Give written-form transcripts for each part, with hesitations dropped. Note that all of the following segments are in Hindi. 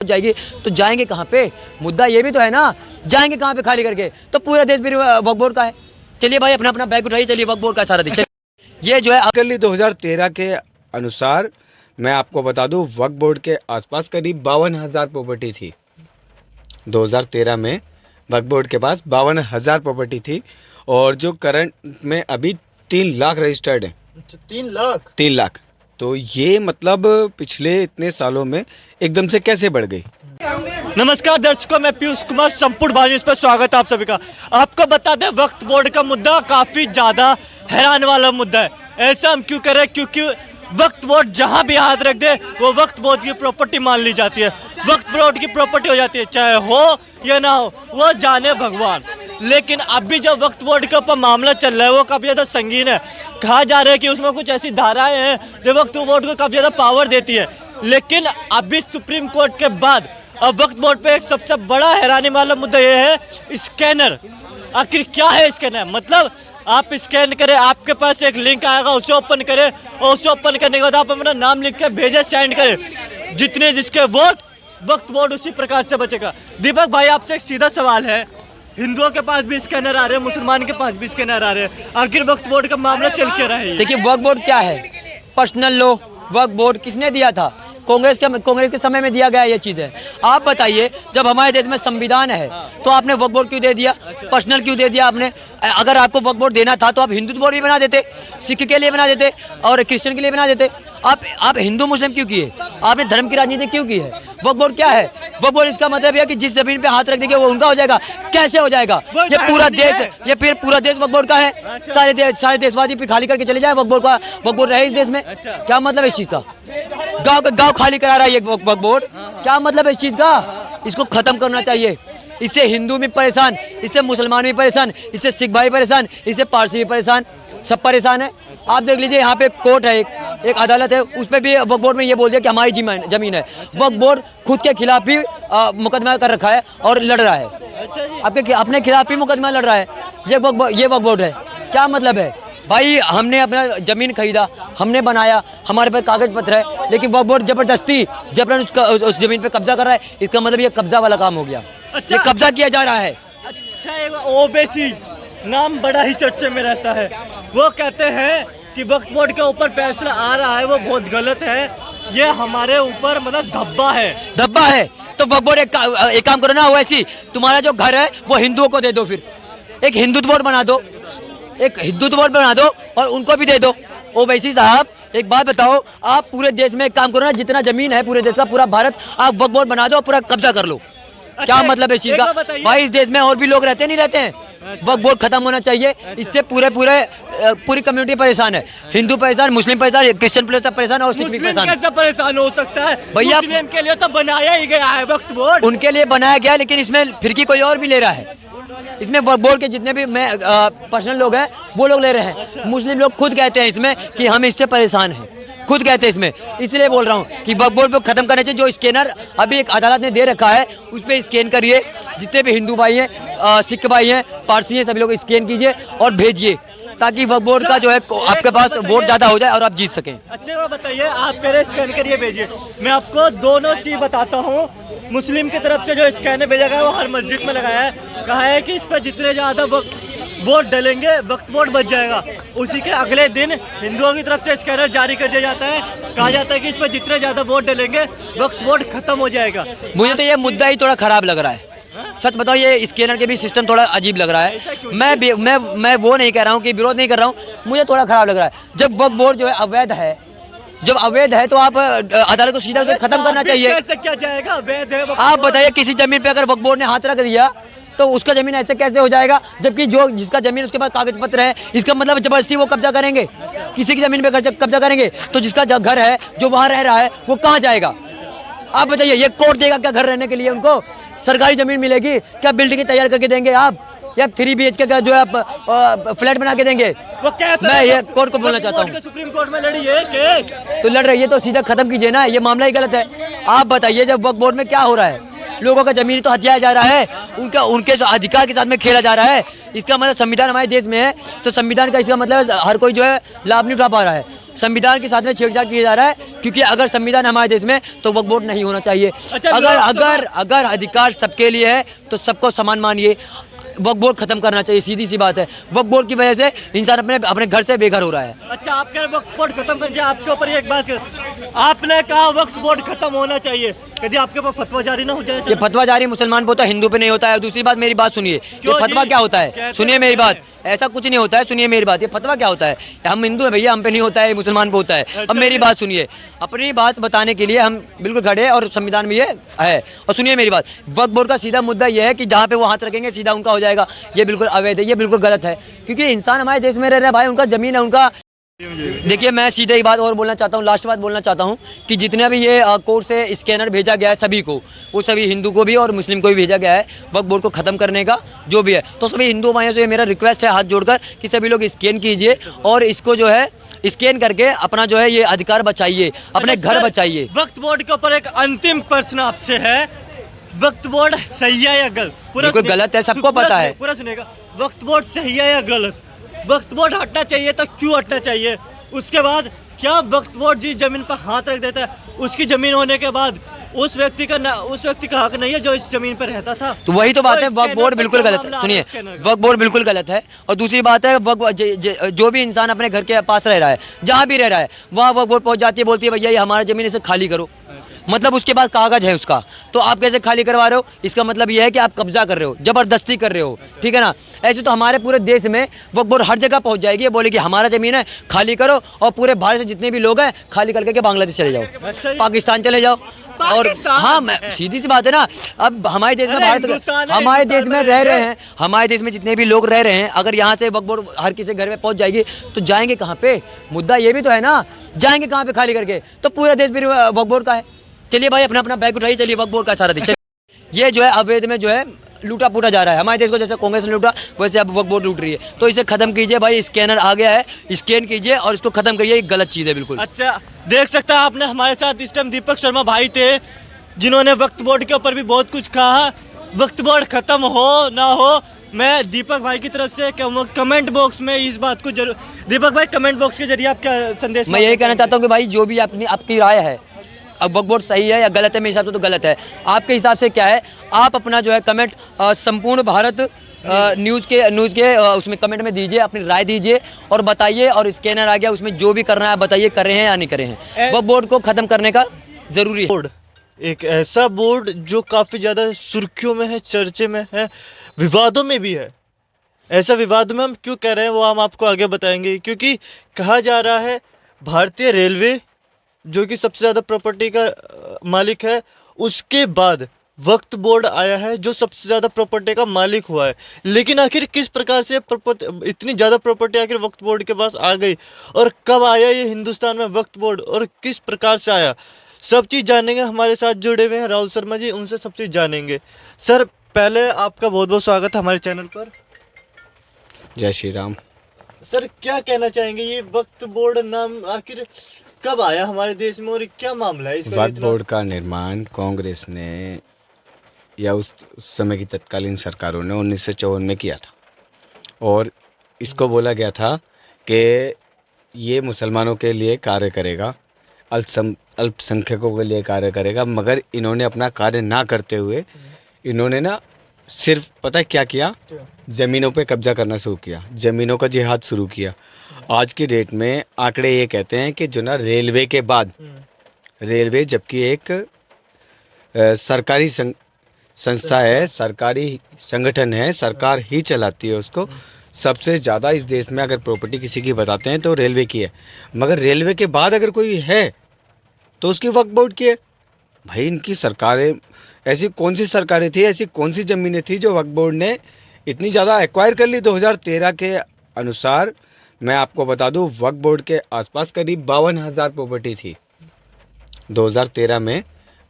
जाएगी तो जाएंगे कहाँ पे? मुद्दा ये भी तो है ना, जाएंगे कहाँ पे खाली करके? तो पूरा देश फिर वक्फ बोर्ड का है। चलिए भाई अपना अपना बैग उठाइए, चलिए वक्फ बोर्ड का सारा देश। ये जो है अकली 2013 के अनुसार मैं आपको बता दूं, वक्फ बोर्ड के आसपास करीब 52,000 प्रॉपर्टी थी। 2013 में वक्फ बोर्ड के पास 52,000 प्रॉपर्टी थी और जो करंट में अभी 3 लाख रजिस्टर्ड है। 3 लाख। तो ये मतलब पिछले इतने सालों में एकदम से कैसे बढ़ गई? नमस्कार दर्शकों, मैं पीयूष कुमार, संपूर्ण भारत न्यूज़ पर स्वागत है आप सभी का। आपको बता दें, वक्फ बोर्ड का मुद्दा काफ़ी ज़्यादा हैरान वाला मुद्दा है। ऐसा हम क्यों करें? क्योंकि वक्फ बोर्ड जहां भी हाथ रख दे वो वक्फ बोर्ड की प्रॉपर्टी मान ली जाती है, वक्फ बोर्ड की प्रॉपर्टी हो जाती है, चाहे हो या ना हो, वो जाने भगवान। लेकिन अभी जो वक्फ बोर्ड के ऊपर मामला चल रहा है वो काफ़ी ज़्यादा संगीन है। कहा जा रहा है कि उसमें कुछ ऐसी धाराएं हैं जो वक्फ बोर्ड को काफ़ी ज़्यादा पावर देती है। लेकिन अभी सुप्रीम कोर्ट के बाद अब वक्फ बोर्ड पे एक सबसे बड़ा हैरानी वाला मुद्दा ये है, स्कैनर। आखिर क्या है स्कैनर? मतलब आप स्कैन करें, आपके पास एक लिंक आएगा, उसे ओपन करें और उसे ओपन करने के बाद आप अपना नाम लिख के भेजें, सेंड करें। जितने जिसके वोट, वक्फ बोर्ड उसी प्रकार से बचेगा। दीपक भाई, आपसे एक सीधा सवाल है, हिंदुओं के पास भी स्कैनर आ रहे हैं, मुसलमान के पास भी स्कैनर आ रहे हैं, आखिर वक्फ बोर्ड का मामला चल क्या रहा है? देखिए, वक्फ बोर्ड क्या है? Personal law. वक्फ बोर्ड किसने दिया था? कांग्रेस के समय में दिया गया ये चीज़ है। आप बताइए, जब हमारे देश में संविधान है तो आपने वक्फ बोर्ड क्यों दे दिया? पर्सनल क्यों दे दिया आपने? अगर आपको वक्फ बोर्ड देना था तो आप हिंदुत्व बोर्ड भी बना देते, सिख के लिए बना देते और क्रिश्चियन के लिए बना देते। आप हिंदू मुस्लिम क्यों किए? आपने धर्म की राजनीति क्यों की है? वक्फ बोर्ड क्या है? वक्फ बोर्ड इसका मतलब है कि जिस जमीन पे हाथ रख देंगे वो उनका हो जाएगा। कैसे हो जाएगा? ये पूरा देश, ये फिर पूरा देश वक्फ बोर्ड का है। सारे देशवासी फिर खाली करके चले जाए, वक्फ बोर्ड रहे इस देश में। क्या मतलब है इस चीज का? गांव खाली करा रहा है ये वक्फ बोर्ड, क्या मतलब है इस चीज का? इसको खत्म करना चाहिए। इससे हिंदू भी परेशान, इससे मुसलमान भी परेशान, इससे सिख भाई परेशान, इससे पारसी भी परेशान, सब परेशान है। आप देख लीजिए, यहाँ पे कोर्ट है, एक अदालत है, उस पर भी वक्फ बोर्ड में ये बोल दिया कि हमारी जमीन है। वक्फ बोर्ड खुद के खिलाफ ही मुकदमा कर रखा है और लड़ रहा है। आपके अपने खिलाफ ही मुकदमा लड़ रहा है। ये वक्फ बोर्ड है। क्या मतलब है भाई? हमने अपना जमीन खरीदा, हमने बनाया, हमारे पास कागज पत्र है, लेकिन वक्फ बोर्ड जबरदस्ती उस जमीन पे कब्जा कर रहा है। इसका मतलब ये कब्जा वाला काम हो गया। ये कब्जा किया जा रहा है। अच्छा, ओबीसी नाम बड़ा ही चर्चे में रहता है। वो कहते हैं कि वक्फ बोर्ड के ऊपर फैसला आ रहा है वो बहुत गलत है, ये हमारे ऊपर मतलब धब्बा है। तो वक्फ बोर्ड एक काम करो ना, वैसी तुम्हारा जो घर है वो हिंदुओं को दे दो, फिर एक हिंदुत्व बोर्ड बना दो, और उनको भी दे दो। ओवैसी साहब, एक बात बताओ, आप पूरे देश में एक काम करो ना, जितना जमीन है पूरे देश का, पूरा भारत, आप वक्फ बोर्ड बना दो, पूरा कब्जा कर लो। क्या मतलब है इस चीज का? भाई इस देश में और भी लोग रहते नहीं रहते हैं? वक्फ बोर्ड खत्म होना चाहिए। इससे पूरी कम्युनिटी परेशान है। हिंदू परेशान, मुस्लिम परेशान, क्रिश्चियन परेशान और सिख भी परेशान। कैसे परेशान हो सकता है भैया? मुस्लिम के लिए तो बनाया ही गया है वक्फ बोर्ड, उनके लिए बनाया गया, लेकिन इसमें फिरकी कोई और भी ले रहा है। इसमें वक्फ बोर्ड के जितने भी पर्सनल लोग हैं वो लोग ले रहे हैं। मुस्लिम लोग खुद कहते हैं इसमें कि हम इससे परेशान हैं, खुद कहते हैं इसमें। इसलिए बोल रहा हूँ कि वक्फ बोर्ड को खत्म करना चाहिए। जो स्कैनर अभी एक अदालत ने दे रखा है उस पर स्कैन करिए, जितने भी हिंदू भाई हैं, सिख भाई हैं, पारसी हैं, सभी लोग स्कैन कीजिए और भेजिए, ताकि वक्फ बोर्ड का जो है आपके पास वोट ज्यादा हो जाए और आप जीत सकें। अच्छा बताइए, आप कह रहे स्कैन करिए भेजिए, मैं आपको दोनों चीज बताता हूँ। मुस्लिम की तरफ से जो स्कैनर भेजा गया वो हर मस्जिद में लगाया है, कहा है कि इस पर जितने ज्यादा वोट डलेंगे वक्फ बोर्ड बच जाएगा। उसी के अगले दिन हिंदुओं की तरफ से स्कैनर जारी कर दिया जाता है, कहा जाता है कि इस पर जितने ज्यादा वोट डलेंगे वक्फ बोर्ड खत्म हो जाएगा। मुझे तो ये मुद्दा ही थोड़ा खराब लग रहा है, सच बताओ। ये स्कैनर के भी सिस्टम थोड़ा अजीब लग रहा है। मैं वो नहीं कह रहा हूँ कि विरोध नहीं कर रहा हूँ, मुझे थोड़ा खराब लग रहा है। जब वक्फ बोर्ड जो है अवैध है तो आप अदालत को सीधा उसे खत्म करना चाहिए। कैसे क्या जाएगा? अवैध है। आप बताइए, किसी जमीन पे अगर वक्फ बोर्ड ने हाथ रख दिया तो उसका जमीन ऐसे कैसे हो जाएगा? जबकि जिसका जमीन उसके पास कागज पत्र है, इसका मतलब जबरदस्ती वो कब्जा करेंगे, किसी की जमीन पे कब्जा करेंगे। तो जिसका घर है, जो वहाँ रह रहा है, वो कहाँ जाएगा? आप बताइए, ये कोर्ट देगा क्या घर रहने के लिए? उनको सरकारी जमीन मिलेगी क्या? बिल्डिंग तैयार करके देंगे आप, या 3 BHK का जो है फ्लैट बना के देंगे? मैं ये कोर्ट को बोलना चाहता हूँ। सुप्रीम कोर्ट में लड़ी है केस, तो लड़ रही है तो सीधा खत्म कीजिए ना, ये मामला ही गलत है। आप बताइए, जब वक्फ बोर्ड में क्या हो रहा है? लोगों का जमीन तो हथियाया जा रहा है, उनका उनके जो अधिकार के साथ में खेला जा रहा है। इसका मतलब संविधान हमारे देश में है, तो संविधान का इसका मतलब हर कोई जो है लाभ नहीं उठा पा रहा है। संविधान के साथ में छेड़छाड़ किया जा रहा है, क्योंकि अगर संविधान हमारे देश में तो वक्फ बोर्ड नहीं होना चाहिए। अच्छा, अगर अगर अगर अधिकार सबके लिए है तो सबको समान मानिए। वक्फ बोर्ड खत्म करना चाहिए, सीधी सी बात है। वक्फ बोर्ड की वजह से इंसान अपने अपने घर से बेघर हो रहा है। अच्छा, आप कह रहे वक्त बोर्ड खत्म कर दिया, आपके ऊपर एक बात आपने कहा वक्त बोर्ड खत्म होना चाहिए, कभी आपके ऊपर फतवा जारी ना हो जाए? ये फतवा जारी मुसलमान पे होता है, हिंदू पे नहीं होता है। दूसरी बात, मेरी बात सुनिए, ये फतवा क्या होता है, सुनिए मेरी बात। ऐसा कुछ नहीं होता है, सुनिए मेरी बात। ये फतवा क्या होता है? हम हिंदू हैं भैया, हम पे नहीं होता है, मुसलमान पे होता है। अब मेरी बात सुनिए, अपनी बात बताने के लिए हम बिल्कुल खड़े हैं और संविधान में ये है। और सुनिए मेरी बात, वक्फ बोर्ड का सीधा मुद्दा ये है कि जहाँ पे वो हाथ रखेंगे सीधा उनका हो जाएगा। ये बिल्कुल अवैध है, ये बिल्कुल गलत है, क्योंकि इंसान हमारे देश में रह रहा है भाई, उनका जमीन है उनका। देखिए, मैं सीधे एक बात और बोलना चाहता हूँ, लास्ट बात बोलना चाहता हूँ कि जितने भी ये कोर्ट से स्कैनर भेजा गया है सभी को, वो सभी हिंदू को भी और मुस्लिम को भी भेजा गया है वक्फ बोर्ड को ख़त्म करने का जो भी है। तो सभी हिंदू भाइयों से मेरा रिक्वेस्ट है हाथ जोड़कर कि सभी लोग स्कैन कीजिए और इसको जो है स्कैन करके अपना जो है ये अधिकार बचाइए, अपने घर बचाइए। वक्फ बोर्ड के ऊपर एक अंतिम प्रश्न आपसे है, वक्फ बोर्ड सही है या गलत? बिल्कुल गलत है, सबको पता है। पूरा सुनेगा, वक्फ बोर्ड सही है या गलत? वक्फ बोर्ड हटना चाहिए तो क्यों हटना चाहिए? उसके बाद क्या वक्फ बोर्ड जिस जमीन पर हाथ रख देता है, उसकी जमीन होने के बाद उस व्यक्ति का हक नहीं है जो इस जमीन पर रहता था? तो वही तो बात है, वक्फ बोर्ड बिल्कुल गलत है। सुनिए, वक्फ बोर्ड बिल्कुल गलत है। और दूसरी बात है, जो भी इंसान अपने घर के पास रह रहा है, जहाँ भी रह रहा है, वहाँ वक्फ बोर्ड पहुँच जाती है, बोलती है भैया ये हमारा जमीन, इसे खाली करो। मतलब उसके पास कागज है उसका, तो आप कैसे खाली करवा रहे हो? इसका मतलब ये है कि आप कब्जा कर रहे हो, जबरदस्ती कर रहे हो, ठीक है ना। ऐसे तो हमारे पूरे देश में वक्फ बोर्ड हर जगह पहुंच जाएगी, बोले कि हमारा जमीन है खाली करो, और पूरे भारत से जितने भी लोग हैं खाली करके बांग्लादेश चले जाओ, पाकिस्तान चले जाओ। और हाँ, सीधी सी बात है ना, अब हमारे देश में भारत, हमारे देश में रह रहे हैं, हमारे देश में जितने भी लोग रह रहे हैं, अगर यहाँ से वक्फ बोर्ड हर किसी घर में पहुंच जाएगी तो जाएंगे कहाँ पे? मुद्दा ये भी तो है ना, जाएंगे कहाँ पे खाली करके? तो पूरा देश फिर वक्फ बोर्ड का है। चलिए भाई, अपना अपना बैग उठाइए, चलिए वक्फ बोर्ड का सारा देखिए। ये जो है अवैध में जो है लूटा पूटा जा रहा है हमारे देश को, जैसे कांग्रेस ने लूटा वैसे अब वक्फ बोर्ड लूट रही है। तो इसे खत्म कीजिए भाई, स्कैनर आ गया है, स्कैन कीजिए और इसको खत्म करिए, ये गलत चीज़ है बिल्कुल। अच्छा, देख सकता है आपने हमारे साथ इस टाइम दीपक शर्मा भाई थे, जिन्होंने वक्फ बोर्ड के ऊपर भी बहुत कुछ कहा। वक्फ बोर्ड खत्म हो ना हो, मैं दीपक भाई की तरफ से कमेंट बॉक्स में इस बात को जरूर, दीपक भाई कमेंट बॉक्स के जरिए आप क्या संदेश? मैं यही कहना चाहता हूँ कि भाई जो भी आपकी राय है, अब वक्फ बोर्ड सही है या गलत है, मेरे हिसाब से तो गलत है। आपके हिसाब से क्या है? आप अपना जो है कमेंट संपूर्ण भारत न्यूज़ के उसमें कमेंट में दीजिए, अपनी राय दीजिए और बताइए। और स्कैनर आ गया, उसमें जो भी करना है बताइए, कर रहे हैं या नहीं कर रहे हैं। वक्फ बोर्ड को ख़त्म करने का ज़रूरी है। एक ऐसा बोर्ड जो काफ़ी ज़्यादा सुर्खियों में है, चर्चे में है, विवादों में भी है। ऐसा विवाद में हम क्यों कह रहे हैं वो हम आपको आगे बताएंगे, क्योंकि कहा जा रहा है भारतीय रेलवे जो कि सबसे ज़्यादा प्रॉपर्टी का मालिक है, उसके बाद वक्फ बोर्ड आया है जो सबसे ज़्यादा प्रॉपर्टी का मालिक हुआ है। लेकिन आखिर किस प्रकार से इतनी ज़्यादा प्रॉपर्टी आखिर वक्फ बोर्ड के पास आ गई, और कब आया ये हिंदुस्तान में वक्फ बोर्ड, और किस प्रकार से आया, सब चीज़ जानेंगे। हमारे साथ जुड़े हुए हैं राहुल शर्मा जी, उनसे सब चीज़ जानेंगे। सर, पहले आपका बहुत बहुत स्वागत है हमारे चैनल पर। जय श्री राम। सर, क्या कहना चाहेंगे, ये वक्फ बोर्ड नाम आखिर कब आया हमारे देश में और क्या मामला है इसका? वक्फ बोर्ड का निर्माण कांग्रेस ने या उस समय की तत्कालीन सरकारों ने 1954 में किया था, और इसको बोला गया था कि ये मुसलमानों के लिए कार्य करेगा, अल्पसंख्यकों के लिए कार्य करेगा। मगर इन्होंने अपना कार्य ना करते हुए इन्होंने ना सिर्फ पता है क्या किया, ज़मीनों पे कब्जा करना शुरू किया, ज़मीनों का जिहाद शुरू किया। आज की डेट में आंकड़े ये कहते हैं कि जो ना रेलवे के बाद, रेलवे जबकि एक सरकारी संस्था है, सरकारी संगठन है, सरकार ही चलाती है उसको, सबसे ज़्यादा इस देश में अगर प्रॉपर्टी किसी की बताते हैं तो रेलवे की है। मगर रेलवे के बाद अगर कोई है तो उसकी वक्फ बोर्ड की है। भाई, इनकी सरकारें, ऐसी कौन सी सरकारें थी, ऐसी कौन सी ज़मीनें थी जो वक्फ बोर्ड ने इतनी ज़्यादा एक्वायर कर ली? 2013 के अनुसार मैं आपको बता दूं, वक्फ बोर्ड के आसपास करीब 52,000 प्रॉपर्टी थी। 2013 में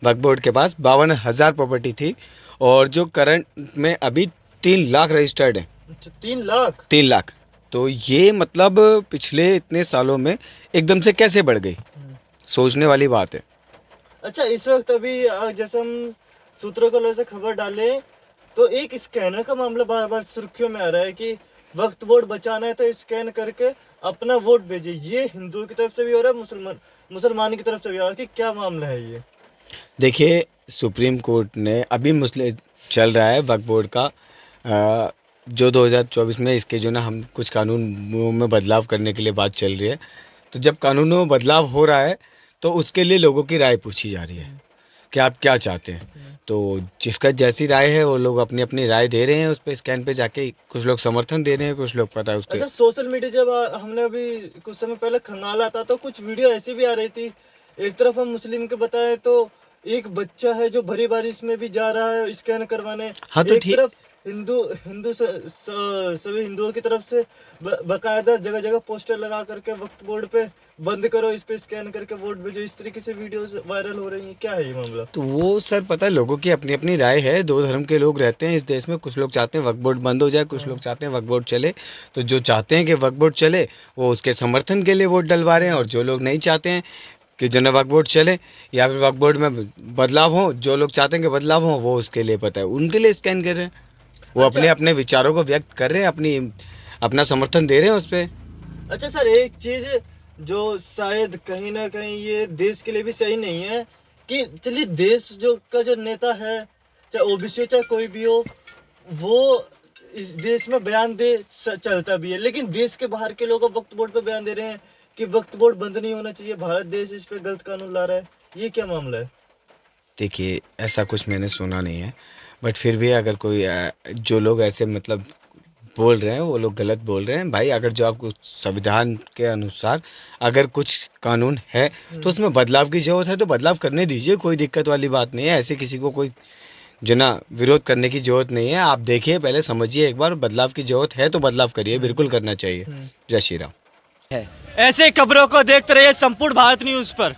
वक्फ बोर्ड के पास 52,000 प्रॉपर्टी थी, और जो करंट में अभी 3 लाख रजिस्टर्ड हैं। 3 लाख। तो ये मतलब पिछले इतने सालों में एकदम से कैसे बढ़ गई, सोचने वाली बात है। अच्छा, इस वक्त अभी जैसे हम सूत्रों को से खबर डाले तो एक स्कैनर का मामला बार बार सुर्खियों में आ रहा है कि वक्त बोर्ड बचाना है तो स्कैन करके अपना वोट भेजे। ये हिंदुओं की तरफ से भी हो रहा है, मुसलमान की तरफ से भी हो रहा है कि क्या मामला है ये? देखिए, सुप्रीम कोर्ट ने अभी मुस्लिम चल रहा है वक्फ बोर्ड का जो 2024 में इसके जो ना हम कुछ कानूनों में बदलाव करने के लिए बात चल रही है। तो जब कानूनों में बदलाव हो रहा है तो उसके लिए लोगों की राय पूछी जा रही है कि आप क्या चाहते हैं। तो जिसका जैसी राय है वो लोग अपनी अपनी राय दे रहे हैं उस पर स्कैन पे जाके। कुछ लोग समर्थन दे रहे हैं, कुछ लोग पता है उसके। अच्छा, सोशल मीडिया जब हमने अभी कुछ समय पहले खंगाला था तो कुछ वीडियो ऐसी भी आ रही थी। एक तरफ हम मुस्लिम के बताएं तो एक बच्चा है जो भरी बारिश में भी जा रहा है स्कैन करवाने। हाँ तो एक ठीक, तरफ हिंदू सभी हिंदुओं की तरफ से बकायदा जगह जगह पोस्टर लगा करके वक्त बोर्ड पे बंद करो, इस पे स्कैन करके वोट भेजो, इस तरीके से वीडियोस वायरल हो रही हैं। क्या है ये मामला? तो वो सर पता है लोगों की अपनी अपनी राय है। दो धर्म के लोग रहते हैं इस देश में। कुछ लोग चाहते हैं वक्फ बोर्ड बंद हो जाए, कुछ लोग चाहते हैं वक्फ बोर्ड चले। तो जो चाहते हैं कि वक्फ बोर्ड चले वो उसके समर्थन के लिए वोट डलवा रहे हैं, और जो लोग नहीं चाहते हैं कि जो ना वक्फ बोर्ड चले या फिर वक्फ बोर्ड में बदलाव हो, जो लोग चाहते हैं कि बदलाव हो वो उसके लिए पता है उनके लिए स्कैन कर रहे हैं। वो अपने अपने विचारों को व्यक्त कर रहे हैं, अपना समर्थन दे रहे हैं उस पर। अच्छा सर, एक चीज जो शायद कहीं ना कहीं ये देश के लिए भी सही नहीं है कि चलिए देश का जो नेता है, चाहे ओबीसी हो चाहे कोई भी हो, वो इस देश में बयान दे चलता भी है, लेकिन देश के बाहर के लोग वक्त बोर्ड पे बयान दे रहे हैं कि वक्त बोर्ड बंद नहीं होना चाहिए, भारत देश इस पे गलत कानून ला रहा है। ये क्या मामला है? देखिए, ऐसा कुछ मैंने सुना नहीं है, बट फिर भी अगर कोई जो लोग ऐसे मतलब बोल रहे हैं वो लोग गलत बोल रहे हैं। भाई अगर जो आपको संविधान के अनुसार अगर कुछ कानून है तो उसमें बदलाव की ज़रूरत है तो बदलाव करने दीजिए, कोई दिक्कत वाली बात नहीं है। ऐसे किसी को कोई जो ना विरोध करने की ज़रूरत नहीं है। आप देखिए, पहले समझिए एक बार, बदलाव की ज़रूरत है तो बदलाव करिए, बिल्कुल करना चाहिए। जय श्री राम। ऐसे खबरों को देखते रहिए संपूर्ण भारत न्यूज़ पर।